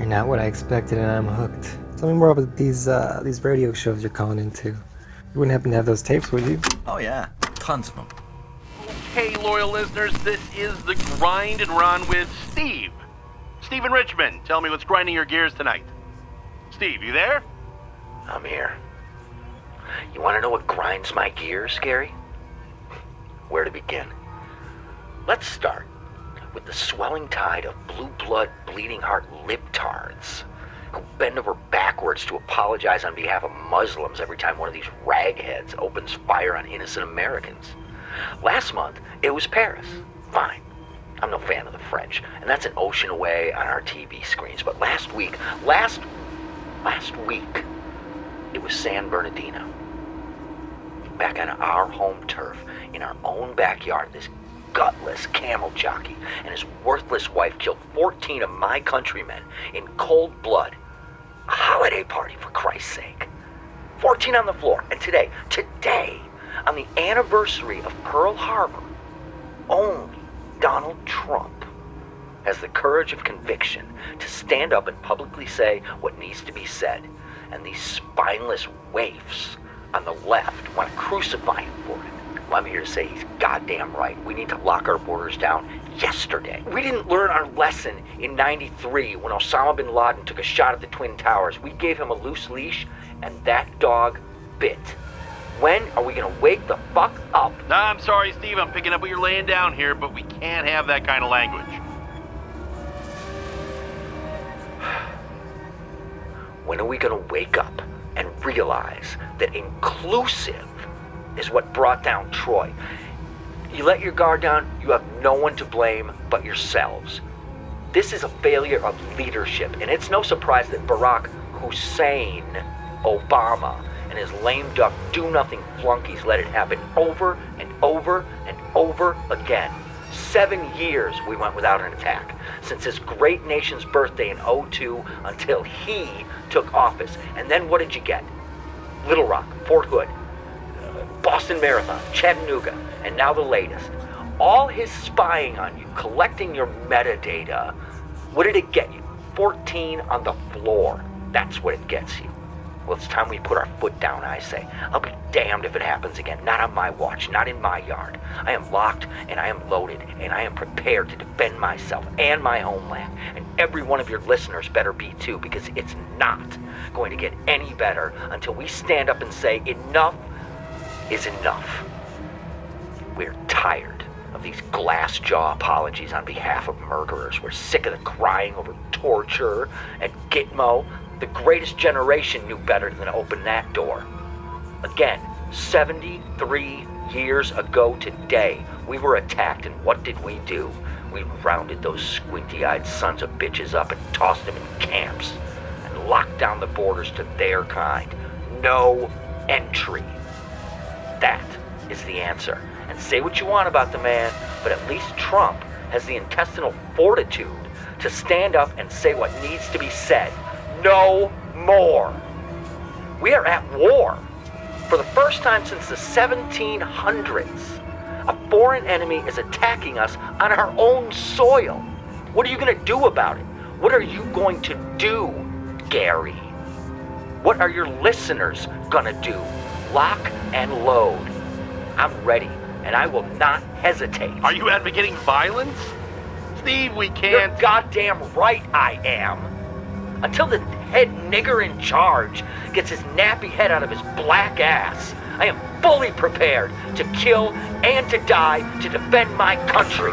You're not what I expected, and I'm hooked. Tell me more about these radio shows you're calling into. You wouldn't happen to have those tapes, would you? Oh yeah, tons of them. Okay, loyal listeners, this is The Grind and Run with Steve. Steve in Richmond, tell me what's grinding your gears tonight. Steve, you there? I'm here. You want to know what grinds my gears, Gary? Where to begin? Let's start with the swelling tide of blue blood, bleeding heart libtards who bend over backwards to apologize on behalf of Muslims every time one of these ragheads opens fire on innocent Americans. Last month, it was Paris. Fine. I'm no fan of the French, and that's an ocean away on our TV screens. But last week, it was San Bernardino. Back on our home turf, in our own backyard, this gutless camel jockey and his worthless wife killed 14 of my countrymen in cold blood. A holiday party, for Christ's sake. 14 on the floor. And today, on the anniversary of Pearl Harbor, only Donald Trump has the courage of conviction to stand up and publicly say what needs to be said. And these spineless waifs on the left want to crucify him for it. Well, I'm here to say he's goddamn right. We need to lock our borders down yesterday. We didn't learn our lesson in '93 when Osama bin Laden took a shot at the Twin Towers. We gave him a loose leash, and that dog bit. When are we going to wake the fuck up? Nah, I'm sorry, Steve. I'm picking up what you're laying down here, but we can't have that kind of language. When are we going to wake up and realize that inclusive is what brought down Troy? You let your guard down, you have no one to blame but yourselves. This is a failure of leadership, and it's no surprise that Barack Hussein Obama and his lame duck do-nothing flunkies let it happen over and over and over again. 7 years we went without an attack, since this great nation's birthday in '02 until he took office. And then what did you get? Little Rock, Fort Hood, Boston Marathon, Chattanooga, and now the latest. All his spying on you, collecting your metadata, what did it get you? 14 on the floor. That's what it gets you. Well, it's time we put our foot down, I say. I'll be damned if it happens again. Not on my watch, not in my yard. I am locked and I am loaded and I am prepared to defend myself and my homeland. And every one of your listeners better be too, because it's not going to get any better until we stand up and say enough is enough. We're tired of these glass jaw apologies on behalf of murderers. We're sick of the crying over torture at Gitmo. The greatest generation knew better than to open that door. Again, 73 years ago today, we were attacked, and what did we do? We rounded those squinty-eyed sons of bitches up and tossed them in camps and locked down the borders to their kind. No entry. That is the answer. And say what you want about the man, but at least Trump has the intestinal fortitude to stand up and say what needs to be said. No more. We are at war. For the first time since the 1700s, a foreign enemy is attacking us on our own soil. What are you going to do about it? What are you going to do, Gary? What are your listeners going to do? Lock and load. I'm ready, and I will not hesitate. Are you advocating violence? Steve, we can't... You're goddamn right I am. Until the head nigger in charge gets his nappy head out of his black ass, I am fully prepared to kill and to die to defend my country.